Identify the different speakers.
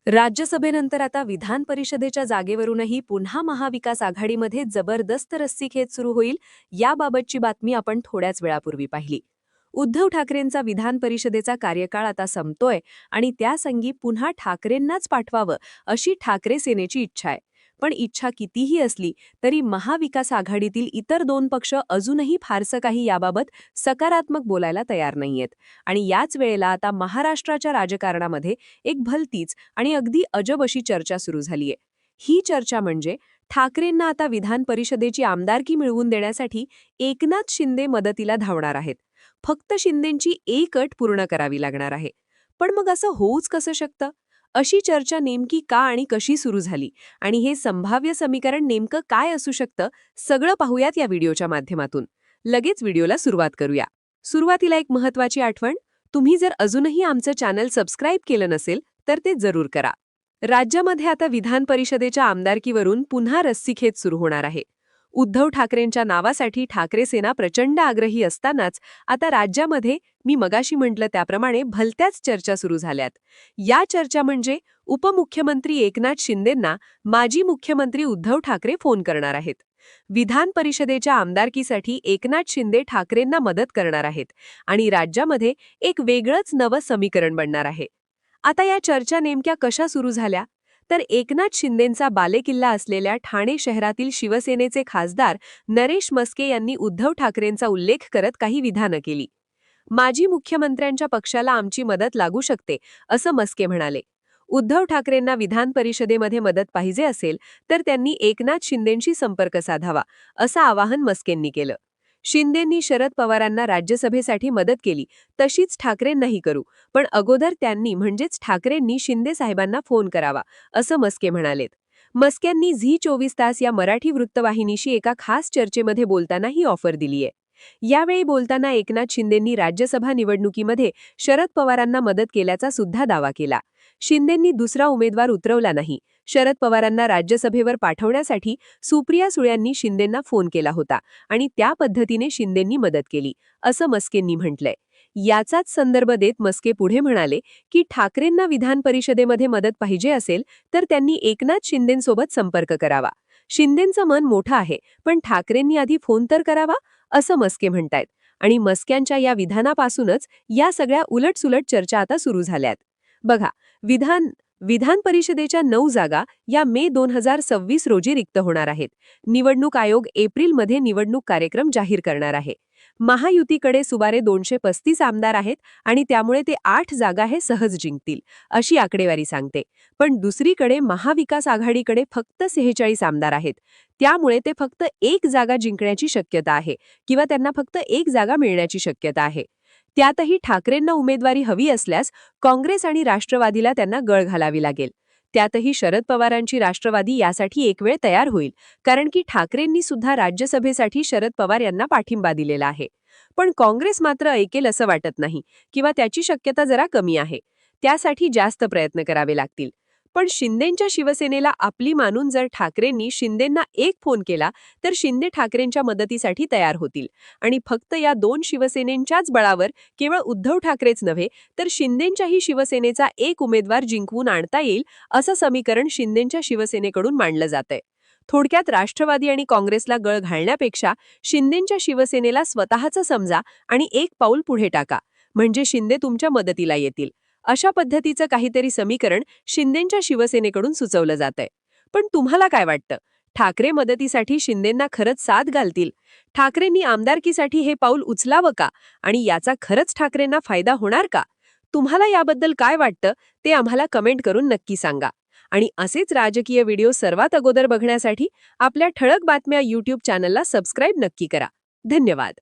Speaker 1: राज्यसभेनंतर आता विधान परिषदेच्या जागेवरूनही पुन्हा महाविकास आघाडीमध्ये जबरदस्त रस्सीखेच सुरू होईल, याबाबतची बातमी आपण थोड्याच वेळापूर्वी पाहिली. उद्धव ठाकरेंचा विधान परिषदेचा कार्यकाळ आता संपतोय आणि त्यासंगी पुन्हा ठाकरेंनाच पाठवावं अशी ठाकरे सेनेची इच्छा आहे. पण इच्छा कितीही असली तरी महाविकास आघाडीतील इतर दोन पक्ष अजूनही फारसं काही याबाबत सकारात्मक बोलायला तयार नाहीयेत. आणि याच वेळेला आता महाराष्ट्राच्या राजकारणामध्ये एक भलतीच आणि अगदी अजब अशी चर्चा सुरू झालीय. ही चर्चा म्हणजे ठाकरेंना आता विधान परिषदेची आमदारकी मिळवून देण्यासाठी एकनाथ शिंदे मदतीला धावणार आहेत. फक्त शिंदेंची एक अट पूर्ण करावी लागणार आहे. पण मग असं होऊच कसं शकतं? अशी चर्चा नेमकी का आणि कशी सुरू झाली आणि हे संभाव्य समीकरण नेमकं काय असू शकतं, सगळं पाहूयात या व्हिडिओच्या माध्यमातून. लगेच व्हिडिओला सुरुवात करूया. सुरुवातीला एक महत्त्वाची आठवण, तुम्ही जर अजूनही आमचं चॅनल सबस्क्राईब केलं नसेल तर ते जरूर करा. राज्यामध्ये आता विधान परिषदेच्या आमदारकीवरून पुन्हा रस्सीखेच सुरू होणार आहे. उद्धव ठाकरेंच्या नावासाठी ठाकरे सेना प्रचंड आग्रही असतानाच आता राज्यामध्ये मी मगाशी म्हटलं त्याप्रमाणे भलत्याच चर्चा सुरू झाल्यात. या चर्चा म्हणजे उपमुख्यमंत्री एकनाथ शिंदेंना माजी मुख्यमंत्री उद्धव ठाकरे फोन करणार आहेत. विधान परिषदेच्या आमदारकीसाठी एकनाथ शिंदे ठाकरेंना मदत करणार आहेत आणि राज्यामध्ये एक वेगळंच नवं समीकरण बनणार आहे. आता या चर्चा नेमक्या कशा सुरू झाल्या? तर एकनाथ शिंदेंचा बालेकिल्ला असलेल्या ठाणे शहरातील शिवसेनेचे खासदार नरेश मस्के यांनी उद्धव ठाकरेंचा उल्लेख करत काही विधानं केली. माजी मुख्यमंत्र्यांच्या पक्षाला आमची मदत लागू शकते, असं मस्के म्हणाले. उद्धव ठाकरेंना विधान परिषदेमध्ये मदत पाहिजे असेल तर त्यांनी एकनाथ शिंदेंशी संपर्क साधावा, असं आवाहन मस्केंनी केलं. शिंदेंनी शरद पवारांना राज्यसभेसाठी मदत केली, तशीच ठाकरेंनाही करू, पण अगोदर त्यांनी म्हणजेच ठाकरेंनी शिंदे साहेबांना फोन करावा, असं मस्के म्हणालेत. मस्क्यांनी झी24 तास या मराठी वृत्तवाहिनीशी एका खास चर्चेमध्ये बोलताना ही ऑफर दिलीय. यावेळी बोलताना एकनाथ शिंदेंनी राज्यसभा निवडणुकीमध्ये शरद पवारांना मदत केल्याचा सुद्धा दावा केला. शिंदेंनी दुसरा उमेदवार उतरवला नाही. शरद पवारांना राज्यसभेवर पाठवण्यासाठी सुप्रिया सुळेंनी शिंदेंना फोन केला होता आणि त्या पद्धतीने शिंदेंनी मदत केली, असं मस्केंनी म्हटलंय. याचाच संदर्भ देत मस्के पुढे म्हणाले की ठाकरेंना विधान परिषदेमध्ये मदत पाहिजे असेल तर त्यांनी एकनाथ शिंदेंसोबत संपर्क करावा. शिंदेंचं मन मोठं आहे, पण ठाकरेंनी आधी फोन तर करावा, असं मस्के म्हणतायत. आणि मस्क्यांच्या या विधानापासूनच या सगळ्या उलटसुलट चर्चा आता सुरू झाल्यात. बघा, विधान परिषदेच्या 9 जागा या मे 2026 रोजी रिक्त होणार आहेत. निवडणूक आयोग एप्रिलमध्ये निवडणूक कार्यक्रम जाहीर करणार आहे. महायुतीकडे सुमारे 235 आमदार आहेत आणि त्यामुळे ते 8 जागा हे सहज जिंकतील, अशी आकडेवारी सांगते. पण दुसरीकडे महाविकास आघाडीकडे फक्त 46 आमदार आहेत. त्यामुळे ते फक्त 1 जागा जिंकण्याची शक्यता आहे किंवा त्यांना फक्त 1 जागा मिळण्याची शक्यता आहे. त्यातही ठाकरेंना उमेदवारी हवी असल्यास काँग्रेस आणि राष्ट्रवादीला त्यांना गळ घालावी लागेल. त्यातही शरद पवारांची राष्ट्रवादी यासाठी एक वेळ तयार होईल, कारण की ठाकरेंनी सुद्धा राज्यसभेसाठी शरद पवार यांना पाठिंबा दिलेला आहे. पण काँग्रेस मात्र ऐकेल असं वाटत नाही किंवा त्याची शक्यता जरा कमी आहे. त्यासाठी जास्त प्रयत्न करावे लागतील. पण शिंदेंच्या शिवसेनेला आपली मानून जर ठाकरेंनी शिंदेंना एक फोन केला तर शिंदे ठाकरेंच्या मदतीसाठी तयार होतील आणि फक्त या दोन शिवसेनेंच्याच बळावर केवळ उद्धव ठाकरेच नव्हे तर शिंदेंच्याही शिवसेनेचा एक उमेदवार जिंकवून आणता येईल, असं समीकरण शिंदेंच्या शिवसेनेकडून मांडलं जातंय. थोडक्यात राष्ट्रवादी आणि काँग्रेसला गळ घालण्यापेक्षा शिंदेंच्या शिवसेनेला स्वतःचं समजा आणि एक पाऊल पुढे टाका, म्हणजे शिंदे तुमच्या मदतीला येतील. अशा पद्धतीचं काहीतरी समीकरण शिंदेंच्या शिवसेनेकडून सुचवलं जातंय. पण तुम्हाला काय वाटतं? ठाकरे मदतीसाठी शिंदेंना खरंच साथ घालतील? ठाकरेंनी आमदारकीसाठी हे पाऊल उचलावं का? आणि याचा खरंच ठाकरेंना फायदा होणार का? तुम्हाला याबद्दल काय वाटतं ते आम्हाला कमेंट करून नक्की सांगा. आणि असेच राजकीय व्हिडिओ सर्वात अगोदर बघण्यासाठी आपल्या ठळक बातम्या YouTube चॅनलला सबस्क्राईब नक्की करा. धन्यवाद.